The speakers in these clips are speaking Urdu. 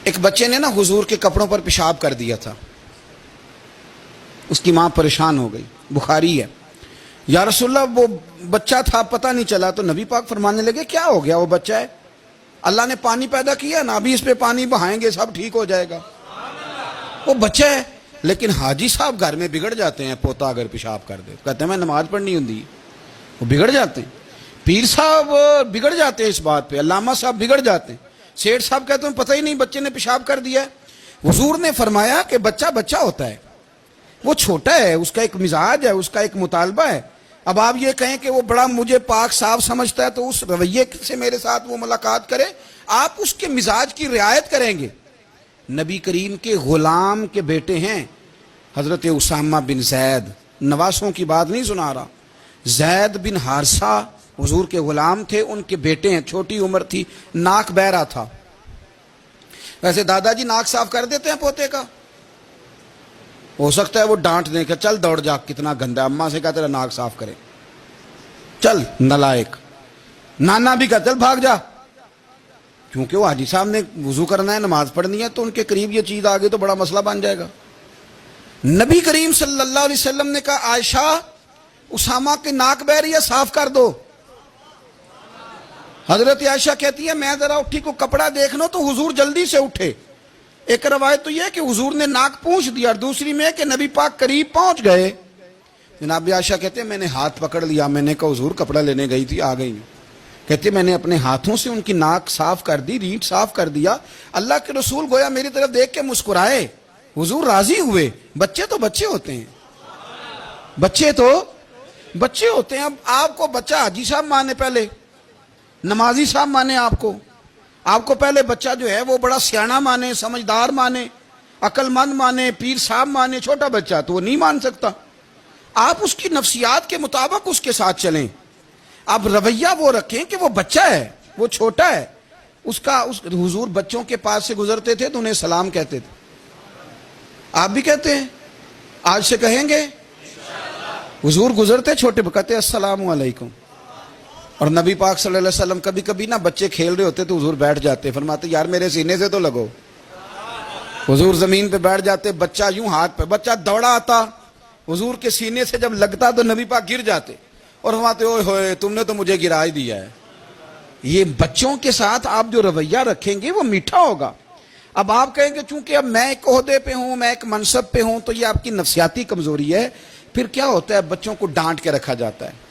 ایک بچے نے نا حضور کے کپڑوں پر پیشاب کر دیا تھا، اس کی ماں پریشان ہو گئی، بخاری ہے، یا رسول اللہ وہ بچہ تھا پتہ نہیں چلا، تو نبی پاک فرمانے لگے کیا ہو گیا، وہ بچہ ہے، اللہ نے پانی پیدا کیا نا، ابھی اس پہ پانی بہائیں گے سب ٹھیک ہو جائے گا، وہ بچہ ہے۔ لیکن حاجی صاحب گھر میں بگڑ جاتے ہیں، پوتا اگر پیشاب کر دے کہتے ہیں میں نماز پڑھنی ہوں، وہ بگڑ جاتے ہیں، پیر صاحب بگڑ جاتے ہیں اس بات پہ، علامہ صاحب بگڑ جاتے ہیں، سیٹھ صاحب کہتے ہیں پتہ ہی نہیں بچے نے پیشاب کر دیا ہے۔ حضور نے فرمایا کہ بچہ بچہ ہوتا ہے، وہ چھوٹا ہے، اس کا ایک مزاج ہے، اس کا ایک مطالبہ ہے۔ اب آپ یہ کہیں کہ وہ بڑا مجھے پاک صاف سمجھتا ہے تو اس رویے سے میرے ساتھ وہ ملاقات کرے، آپ اس کے مزاج کی رعایت کریں گے۔ نبی کریم کے غلام کے بیٹے ہیں حضرت اسامہ بن زید، نواسوں کی بات نہیں سنا رہا، زید بن حارثہ حضور کے غلام تھے، ان کے بیٹے ہیں، چھوٹی عمر تھی، ناک بہ رہا تھا۔ ویسے دادا جی ناک صاف کر دیتے ہیں پوتے کا، ہو سکتا ہے وہ ڈانٹ دیں کہ چل دوڑ جا کتنا گندا، اماں سے کہا تیرا ناک صاف کرے، چل نالائق، نانا بھی کہا چل بھاگ جا، کیونکہ وہ حاجی صاحب نے وضو کرنا ہے، نماز پڑھنی ہے، تو ان کے قریب یہ چیز آ گئی تو بڑا مسئلہ بن جائے گا۔ نبی کریم صلی اللہ علیہ وسلم نے کہا عائشہ اسامہ کے ناک بہ رہی ہے صاف کر دو۔ حضرت عائشہ کہتی ہے میں ذرا اٹھی کو کپڑا دیکھ لوں تو حضور جلدی سے اٹھے۔ ایک روایت تو یہ ہے کہ حضور نے ناک پونچھ دیا، اور دوسری میں کہ نبی پاک قریب پہنچ گئے۔ جناب عائشہ کہتے ہیں میں نے ہاتھ پکڑ لیا، میں نے کہا حضور کپڑا لینے گئی تھی آ گئی، کہتے میں نے اپنے ہاتھوں سے ان کی ناک صاف کر دی، ریٹ صاف کر دیا۔ اللہ کے رسول گویا میری طرف دیکھ کے مسکرائے، حضور راضی ہوئے۔ بچے تو بچے ہوتے ہیں، بچے تو بچے ہوتے ہیں۔ اب آپ کو بچہ حاجی صاحب مانے، پہلے نمازی صاحب مانے، آپ کو پہلے بچہ جو ہے وہ بڑا سیاںہ مانے، سمجھدار مانے، عقل مند مانے، پیر صاحب مانے، چھوٹا بچہ تو وہ نہیں مان سکتا۔ آپ اس کی نفسیات کے مطابق اس کے ساتھ چلیں، اب رویہ وہ رکھیں کہ وہ بچہ ہے، وہ چھوٹا ہے، حضور بچوں کے پاس سے گزرتے تھے تو انہیں سلام کہتے تھے، آپ بھی کہتے ہیں، آج سے کہیں گے؟ حضور گزرتے چھوٹے کہتے السلام علیکم۔ اور نبی پاک صلی اللہ علیہ وسلم کبھی کبھی نا بچے کھیل رہے ہوتے تو حضور بیٹھ جاتے، فرماتے یار میرے سینے سے تو لگو، حضور زمین پہ بیٹھ جاتے، بچہ یوں ہاتھ پہ، بچہ دوڑا آتا، حضور کے سینے سے جب لگتا تو نبی پاک گر جاتے اور فرماتے اوئے ہوئے تم نے تو مجھے گرا ہی دیا ہے۔ یہ بچوں کے ساتھ آپ جو رویہ رکھیں گے وہ میٹھا ہوگا۔ اب آپ کہیں گے چونکہ اب میں ایک عہدے پہ ہوں، میں ایک منصب پہ ہوں، تو یہ آپ کی نفسیاتی کمزوری ہے۔ پھر کیا ہوتا ہے، بچوں کو ڈانٹ کے رکھا جاتا ہے،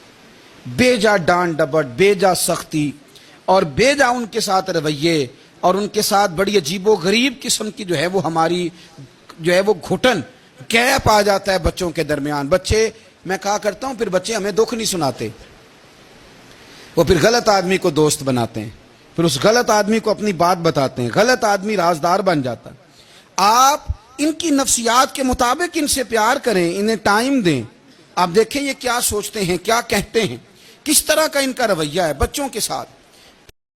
بے جا ڈانٹ ڈپٹ، بے جا سختی، اور بے جا ان کے ساتھ رویے، اور ان کے ساتھ بڑی عجیب و غریب قسم کی جو ہے وہ ہماری جو ہے وہ گھٹن گیپ آ جاتا ہے بچوں کے درمیان۔ بچے، میں کہا کرتا ہوں پھر بچے ہمیں دکھ نہیں سناتے، وہ پھر غلط آدمی کو دوست بناتے ہیں، پھر اس غلط آدمی کو اپنی بات بتاتے ہیں، غلط آدمی رازدار بن جاتا ہے۔ آپ ان کی نفسیات کے مطابق ان سے پیار کریں، انہیں ٹائم دیں، آپ دیکھیں یہ کیا سوچتے ہیں، کیا کہتے ہیں، کس طرح کا ان کا رویہ ہے بچوں کے ساتھ۔